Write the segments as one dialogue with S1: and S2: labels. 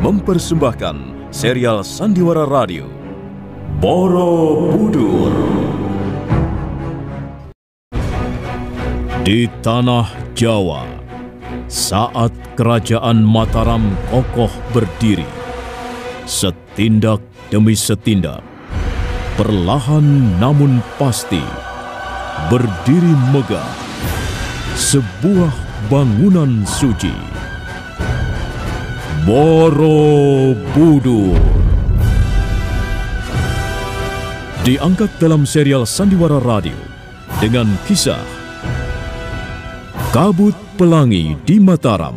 S1: mempersembahkan serial Sandiwara Radio Borobudur. Di tanah Jawa, saat kerajaan Mataram kokoh berdiri, setindak demi setindak, perlahan namun pasti, berdiri megah sebuah bangunan suci, Borobudur. Diangkat dalam serial Sandiwara Radio dengan kisah Kabut Pelangi di Mataram.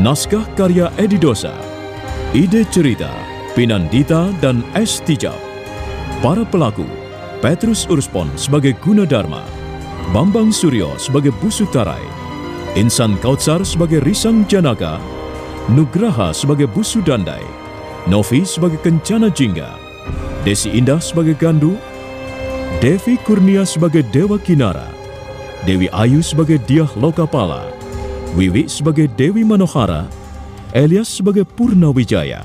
S1: Naskah karya Edi Dosa. Ide cerita Pinandita dan S. Tijab. Para pelaku Petrus Urspon sebagai Gunadarma, Bambang Suryo sebagai Busutarai, Insan Kautsar sebagai Risang Janaka, Nugraha sebagai Busudandai, Novi sebagai Kencana Jingga, Desi Indah sebagai Gandu, Devi Kurnia sebagai Dewa Kinara, Dewi Ayu sebagai Diah Lokapala, Wiwi sebagai Dewi Manohara, Elias sebagai Purnawijaya.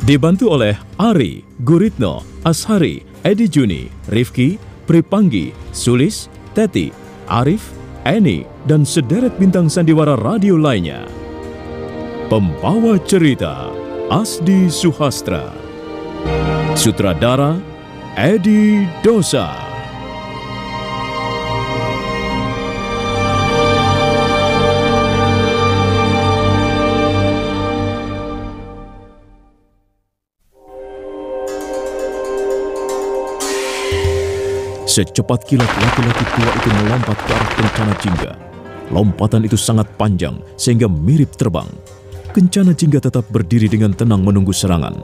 S1: Dibantu oleh Ari, Guritno, Ashari, Edi Juni, Rifki, Pripanggi, Sulis, Teti, Arif, Eni, dan sederet bintang sandiwara radio lainnya. Pembawa cerita Asdi Suhastra. Sutradara Edi Dosa. Secepat kilat laki-laki tua itu melompat ke arah Kencana Jingga. Lompatan itu sangat panjang sehingga mirip terbang. Kencana Jingga tetap berdiri dengan tenang menunggu serangan.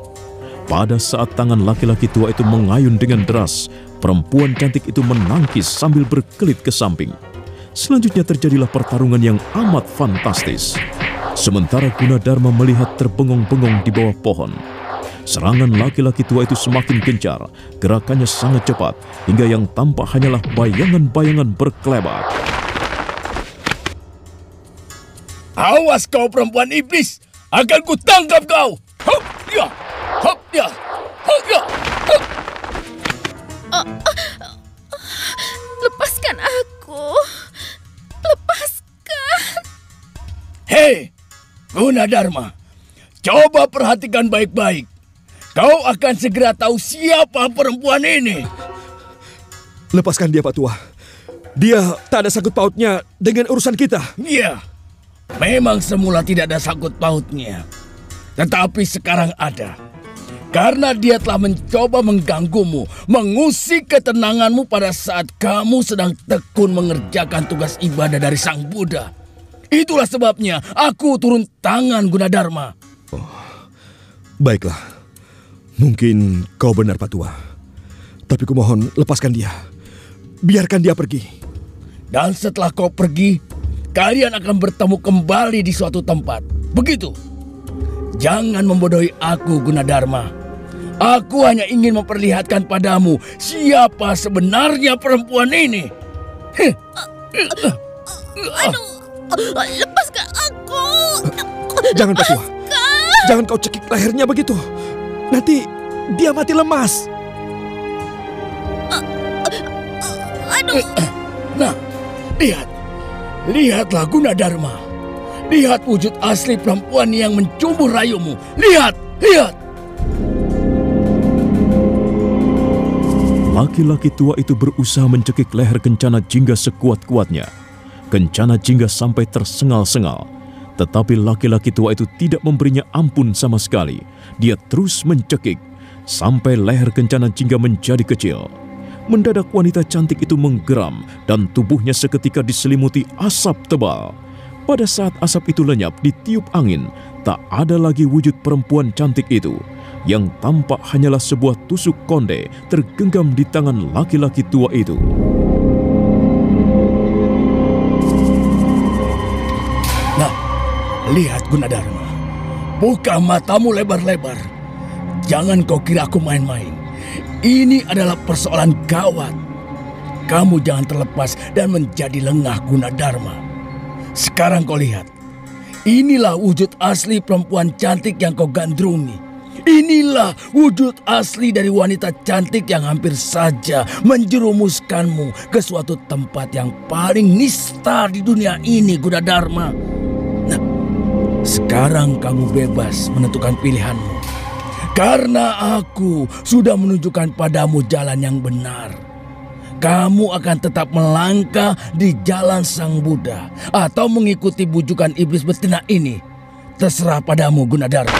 S1: Pada saat tangan laki-laki tua itu mengayun dengan deras, perempuan cantik itu menangkis sambil berkelit ke samping. Selanjutnya terjadilah pertarungan yang amat fantastis. Sementara Gunadarma melihat terbengong-bengong di bawah pohon. Serangan laki-laki tua itu semakin gencar, gerakannya sangat cepat, hingga yang tampak hanyalah bayangan-bayangan berkelebat.
S2: Awas kau perempuan iblis, akan kutangkap kau! Hop ya, hop ya, hop ya.
S3: Lepaskan aku, lepaskan.
S2: Hei, Gunadarma, coba perhatikan baik-baik. Kau akan segera tahu siapa perempuan ini.
S4: Lepaskan dia, Pak Tua. Dia tak ada sangkut pautnya dengan urusan kita.
S2: Iya, memang semula tidak ada sangkut pautnya. Tetapi sekarang ada. Karena dia telah mencoba mengganggumu, mengusik ketenanganmu pada saat kamu sedang tekun mengerjakan tugas ibadah dari Sang Buddha. Itulah sebabnya aku turun tangan, Gunadarma.
S4: Oh, baiklah. Mungkin kau benar, Pak Tua. Tapi kumohon lepaskan dia. Biarkan dia pergi.
S2: Dan setelah kau pergi, kalian akan bertemu kembali di suatu tempat. Begitu. Jangan membodohi aku, Gunadarma. Aku hanya ingin memperlihatkan padamu siapa sebenarnya perempuan ini.
S3: Aduh, lepaskan aku.
S4: Jangan, Pak Tua. Jangan kau cekik lehernya begitu. Nanti dia mati lemas.
S3: Aduh.
S2: Nah, lihatlah Gunadarma. Lihat wujud asli perempuan yang mencubur rayumu. Lihat.
S1: Laki-laki tua itu berusaha mencekik leher Kencana Jingga sekuat-kuatnya. Kencana Jingga sampai tersengal-sengal. Tetapi laki-laki tua itu tidak memberinya ampun sama sekali. Dia terus mencekik sampai leher Kencana Jingga menjadi kecil. Mendadak wanita cantik itu menggeram dan tubuhnya seketika diselimuti asap tebal. Pada saat asap itu lenyap ditiup angin, tak ada lagi wujud perempuan cantik itu. Yang tampak hanyalah sebuah tusuk konde tergenggam di tangan laki-laki tua itu.
S2: Lihat Gunadarma, buka matamu lebar-lebar. Jangan kau kira aku main-main. Ini adalah persoalan gawat. Kamu jangan terlepas dan menjadi lengah, Gunadarma. Sekarang kau lihat. Inilah wujud asli perempuan cantik yang kau gandrungi. Inilah wujud asli dari wanita cantik yang hampir saja menjerumuskanmu ke suatu tempat yang paling nista di dunia ini, Gunadarma. Nah, sekarang kamu bebas menentukan pilihanmu. Karena aku sudah menunjukkan padamu jalan yang benar. Kamu akan tetap melangkah di jalan Sang Buddha atau mengikuti bujukan iblis betina ini. Terserah padamu, Gunadarma.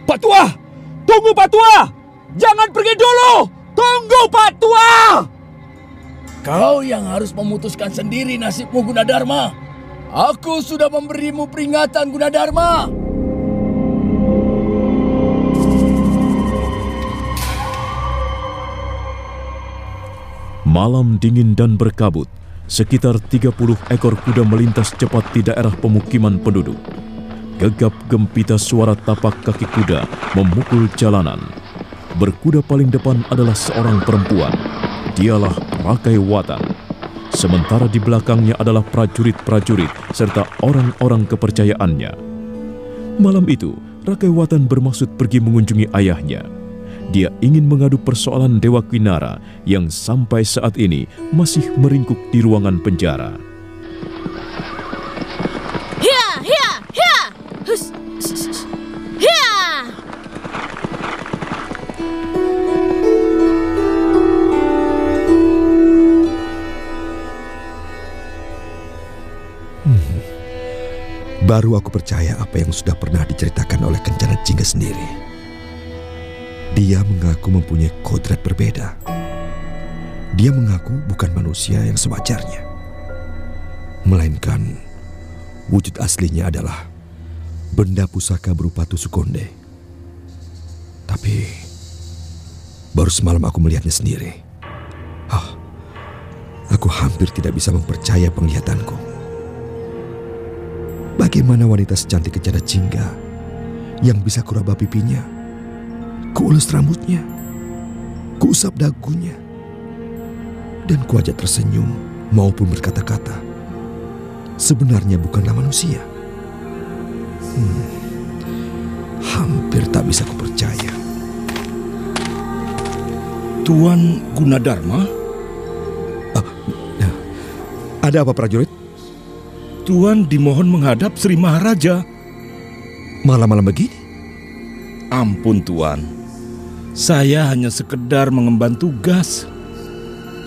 S5: Pak Tua! Tunggu Pak Tua! Jangan pergi dulu! Tunggu Pak Tua!
S2: Kau yang harus memutuskan sendiri nasibmu, Gunadarma. Aku sudah memberimu peringatan, Gunadarma.
S1: Malam dingin dan berkabut, sekitar 30 ekor kuda melintas cepat di daerah pemukiman penduduk. Gegap gempita suara tapak kaki kuda memukul jalanan. Berkuda paling depan adalah seorang perempuan. Dialah Rakai Watan. Sementara di belakangnya adalah prajurit-prajurit serta orang-orang kepercayaannya. Malam itu, Rakai Watan bermaksud pergi mengunjungi ayahnya. Dia ingin mengadu persoalan Dewa Kinara yang sampai saat ini masih meringkuk di ruangan penjara.
S3: Hia, hia, hia. Hus, hus, hus. Hia.
S4: Baru aku percaya apa yang sudah pernah diceritakan oleh Kencana Jingga sendiri. Dia mengaku mempunyai kodrat berbeda. Dia mengaku bukan manusia yang sewajarnya, melainkan wujud aslinya adalah benda pusaka berupa tusuk konde. Tapi baru semalam aku melihatnya sendiri. Aku hampir tidak bisa mempercaya penglihatanku. Bagaimana wanita secantik Kencana Jingga yang bisa kuraba pipinya, kuulus rambutnya, kuusap dagunya, dan kuajak tersenyum maupun berkata-kata, sebenarnya bukanlah manusia. Hampir tak bisa kupercaya.
S5: Tuan Gunadarma?
S4: Ada apa, prajurit?
S5: Tuan dimohon menghadap Sri Maharaja.
S4: Malam-malam begini?
S5: Ampun Tuan, saya hanya sekedar mengemban tugas.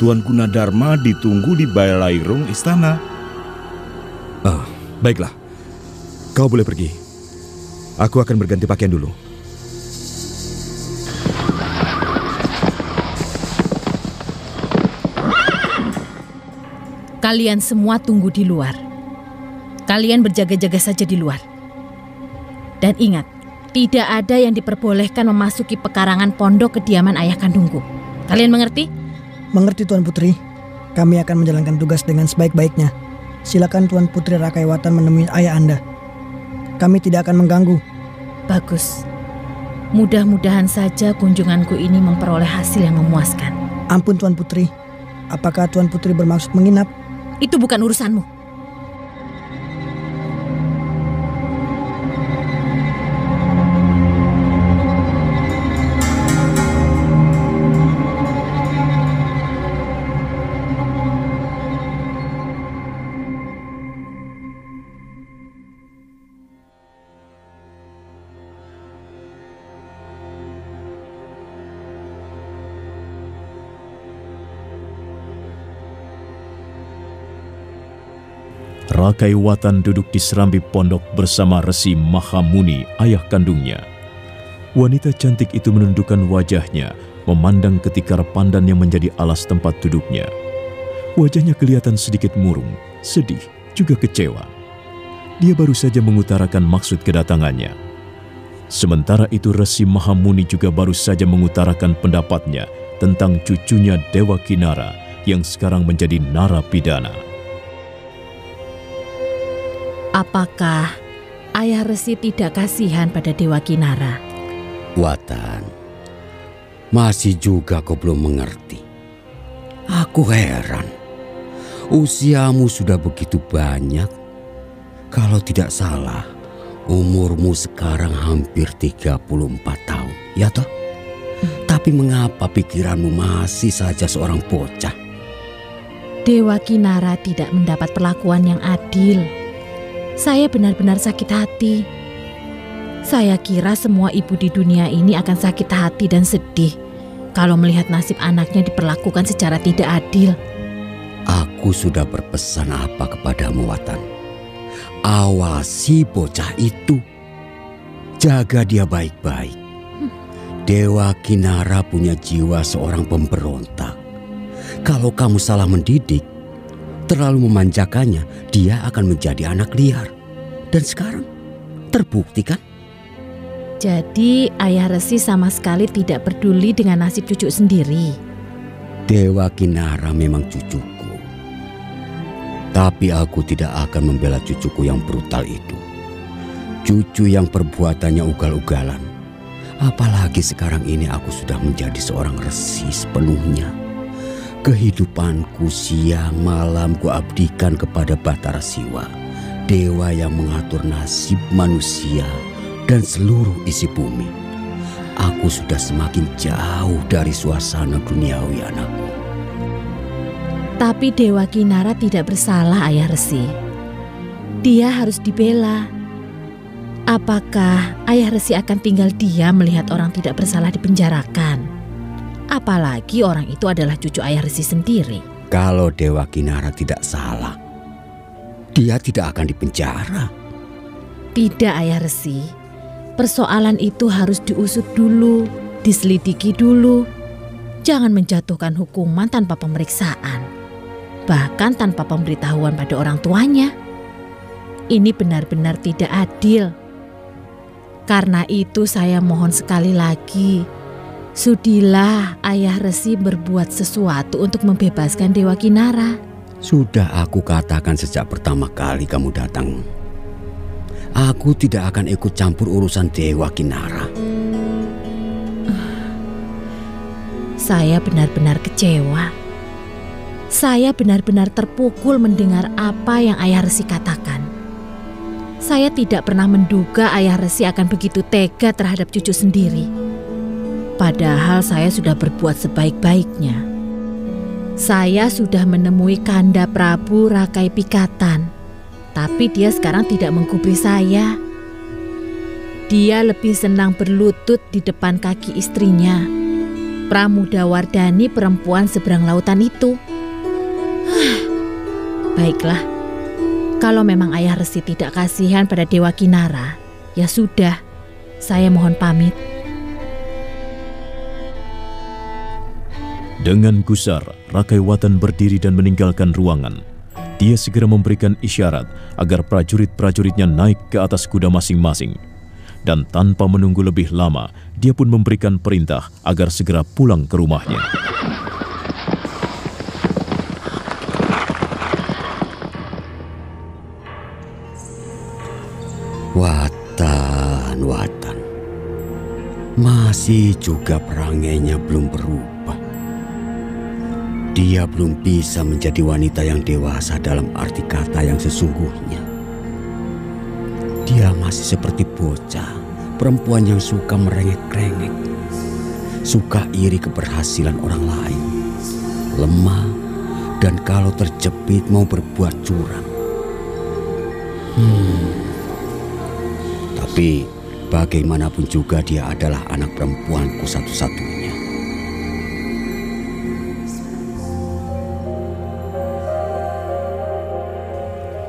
S5: Tuan Gunadarma ditunggu di Balairung istana.
S4: Baiklah, kau boleh pergi. Aku akan berganti pakaian dulu.
S3: Kalian semua tunggu di luar. Kalian berjaga-jaga saja di luar. Dan ingat, tidak ada yang diperbolehkan memasuki pekarangan pondok kediaman ayah kandungku. Kalian mengerti?
S6: Mengerti Tuan Putri. Kami akan menjalankan tugas dengan sebaik-baiknya. Silakan Tuan Putri Rakai Watan menemui ayah Anda. Kami tidak akan mengganggu.
S3: Bagus. Mudah-mudahan saja kunjunganku ini memperoleh hasil yang memuaskan.
S6: Ampun Tuan Putri. Apakah Tuan Putri bermaksud menginap?
S3: Itu bukan urusanmu.
S1: Rakai Watan duduk di serambi pondok bersama Resi Mahamuni, ayah kandungnya. Wanita cantik itu menundukkan wajahnya, memandang ke tikar pandan yang menjadi alas tempat duduknya. Wajahnya kelihatan sedikit murung, sedih, juga kecewa. Dia baru saja mengutarakan maksud kedatangannya. Sementara itu Resi Mahamuni juga baru saja mengutarakan pendapatnya tentang cucunya Dewa Kinara yang sekarang menjadi narapidana.
S3: Apakah ayah Resi tidak kasihan pada Dewa Kinara?
S7: Watan, masih juga kau belum mengerti. Aku heran. Usiamu sudah begitu banyak. Kalau tidak salah, umurmu sekarang hampir 34 tahun, ya toh? Tapi mengapa pikiranmu masih saja seorang bocah?
S3: Dewa Kinara tidak mendapat perlakuan yang adil. Saya benar-benar sakit hati. Saya kira semua ibu di dunia ini akan sakit hati dan sedih kalau melihat nasib anaknya diperlakukan secara tidak adil.
S7: Aku sudah berpesan apa kepadamu, Watan? Awasi bocah itu. Jaga dia baik-baik. Dewa Kinara punya jiwa seorang pemberontak. Kalau kamu salah mendidik, terlalu memanjakannya, dia akan menjadi anak liar. Dan sekarang terbukti kan?
S3: Jadi Ayah Resi sama sekali tidak peduli dengan nasib cucu sendiri.
S7: Dewa Kinara memang cucuku. Tapi aku tidak akan membela cucuku yang brutal itu. Cucu yang perbuatannya ugal-ugalan. Apalagi sekarang ini aku sudah menjadi seorang resi sepenuhnya. Kehidupanku siang malam kuabdikan kepada Batara Siwa, dewa yang mengatur nasib manusia dan seluruh isi bumi. Aku sudah semakin jauh dari suasana duniawi, anakku.
S3: Tapi Dewa Kinara tidak bersalah, Ayah Resi. Dia harus dibela. Apakah Ayah Resi akan tinggal diam melihat orang tidak bersalah dipenjarakan? Apalagi orang itu adalah cucu Ayah Resi sendiri.
S7: Kalau Dewa Kinara tidak salah, dia tidak akan dipenjara.
S3: Tidak, Ayah Resi. Persoalan itu harus diusut dulu, diselidiki dulu. Jangan menjatuhkan hukuman tanpa pemeriksaan, bahkan tanpa pemberitahuan pada orang tuanya. Ini benar-benar tidak adil. Karena itu saya mohon sekali lagi, sudilah Ayah Resi berbuat sesuatu untuk membebaskan Dewa Kinara.
S7: Sudah aku katakan sejak pertama kali kamu datang. Aku tidak akan ikut campur urusan Dewa Kinara.
S3: Saya benar-benar kecewa. Saya benar-benar terpukul mendengar apa yang Ayah Resi katakan. Saya tidak pernah menduga Ayah Resi akan begitu tega terhadap cucu sendiri. Padahal saya sudah berbuat sebaik-baiknya. Saya sudah menemui Kanda Prabu Rakai Pikatan, tapi dia sekarang tidak menggubris saya. Dia lebih senang berlutut di depan kaki istrinya, Pramudawardhani, perempuan seberang lautan itu. Baiklah, kalau memang Ayah Resi tidak kasihan pada Dewa Kinara, ya sudah, saya mohon pamit.
S1: Dengan gusar, Rakai Watan berdiri dan meninggalkan ruangan. Dia segera memberikan isyarat agar prajurit-prajuritnya naik ke atas kuda masing-masing. Dan tanpa menunggu lebih lama, dia pun memberikan perintah agar segera pulang ke rumahnya.
S7: Watan. Masih juga perangainya belum berubah. Dia belum bisa menjadi wanita yang dewasa dalam arti kata yang sesungguhnya. Dia masih seperti bocah, perempuan yang suka merengek-rengek, suka iri keberhasilan orang lain, lemah, dan kalau terjepit mau berbuat curang. Tapi bagaimanapun juga dia adalah anak perempuanku satu-satunya.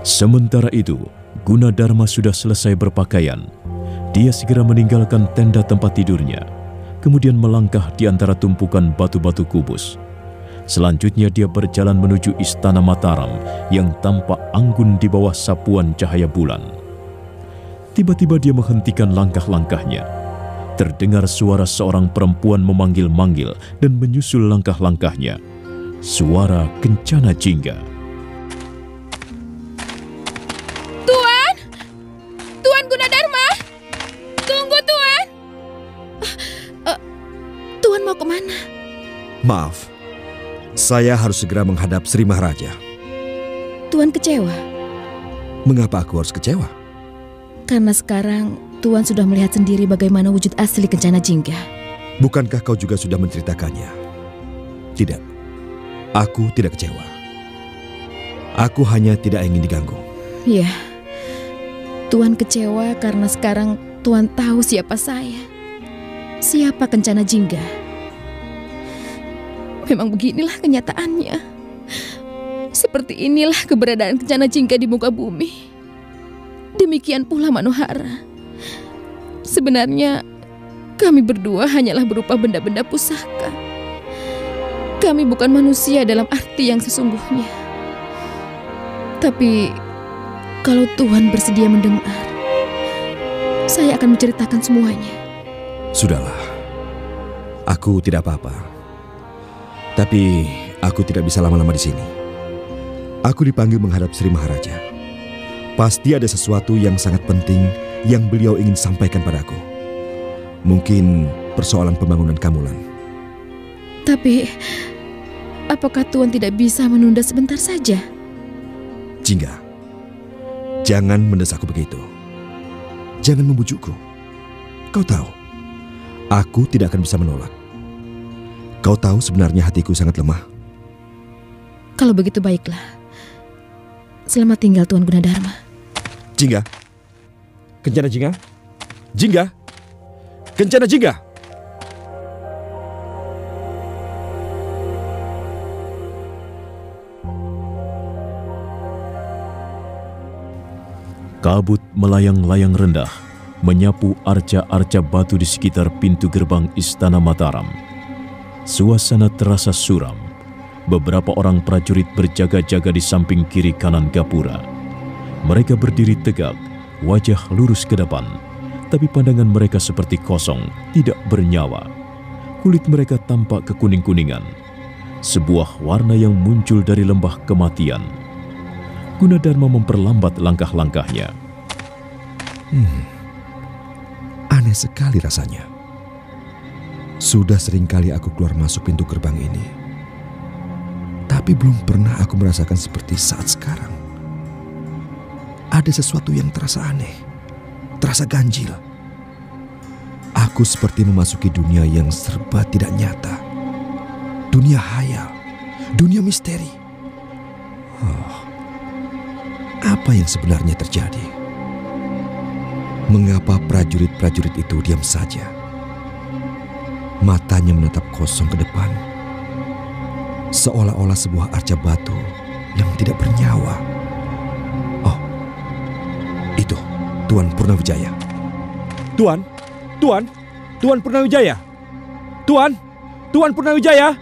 S1: Sementara itu, Gunadarma sudah selesai berpakaian. Dia segera meninggalkan tenda tempat tidurnya, kemudian melangkah di antara tumpukan batu-batu kubus. Selanjutnya dia berjalan menuju istana Mataram yang tampak anggun di bawah sapuan cahaya bulan. Tiba-tiba dia menghentikan langkah-langkahnya. Terdengar suara seorang perempuan memanggil-manggil dan menyusul langkah-langkahnya. Suara Kencana Jingga.
S3: Tuan Gunadarma! Tunggu, Tuan! Tuan mau kemana?
S4: Maaf, saya harus segera menghadap Sri Maharaja.
S3: Tuan kecewa?
S4: Mengapa aku harus kecewa?
S3: Karena sekarang Tuan sudah melihat sendiri bagaimana wujud asli Kencana Jingga.
S4: Bukankah kau juga sudah menceritakannya? Tidak, aku tidak kecewa. Aku hanya tidak ingin diganggu.
S3: Ya, Tuan kecewa karena sekarang Tuan tahu siapa saya. Siapa Kencana Jingga. Memang beginilah kenyataannya. Seperti inilah keberadaan Kencana Jingga di muka bumi. Demikian pula Manohara. Sebenarnya kami berdua hanyalah berupa benda-benda pusaka. Kami bukan manusia dalam arti yang sesungguhnya. Tapi kalau Tuhan bersedia mendengar, saya akan menceritakan semuanya.
S4: Sudahlah, aku tidak apa-apa. Tapi aku tidak bisa lama-lama di sini. Aku dipanggil menghadap Sri Maharaja. Pasti ada sesuatu yang sangat penting yang beliau ingin sampaikan padaku. Mungkin persoalan pembangunan Kamulan.
S3: Tapi, apakah Tuan tidak bisa menunda sebentar saja?
S4: Jingga, jangan mendesakku begitu. Jangan membujukku. Kau tahu, aku tidak akan bisa menolak. Kau tahu sebenarnya hatiku sangat lemah.
S3: Kalau begitu baiklah. Selamat tinggal Tuan Gunadarma.
S4: Jingga, Kencana Jingga, Jingga, Kencana Jingga.
S1: Kabut melayang-layang rendah, menyapu arca-arca batu di sekitar pintu gerbang Istana Mataram. Suasana terasa suram. Beberapa orang prajurit berjaga-jaga di samping kiri kanan gapura. Mereka berdiri tegak, wajah lurus ke depan, tapi pandangan mereka seperti kosong, tidak bernyawa. Kulit mereka tampak kekuning-kuningan, sebuah warna yang muncul dari lembah kematian. Gunadarma memperlambat langkah-langkahnya.
S4: Aneh sekali rasanya. Sudah seringkali aku keluar masuk pintu gerbang ini, tapi belum pernah aku merasakan seperti saat sekarang. Ada sesuatu yang terasa aneh, terasa ganjil. Aku seperti memasuki dunia yang serba tidak nyata. Dunia hayal, dunia misteri. Apa yang sebenarnya terjadi? Mengapa prajurit-prajurit itu diam saja? Matanya menatap kosong ke depan, seolah-olah sebuah arca batu yang tidak bernyawa. Oh, itu Tuan Purnawijaya.
S5: Tuan Purnawijaya. Tuan Purnawijaya.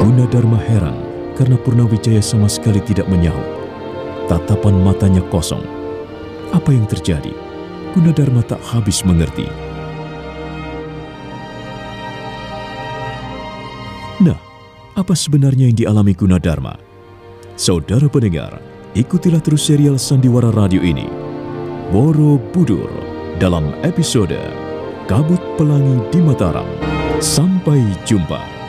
S1: Gunadarma heran karena Purnawijaya sama sekali tidak menyaut. Tatapan matanya kosong. Apa yang terjadi? Gunadarma tak habis mengerti. Nah, apa sebenarnya yang dialami Gunadarma? Saudara pendengar, ikutilah terus serial Sandiwara Radio ini, Borobudur, dalam episode Kabut Pelangi di Mataram. Sampai jumpa.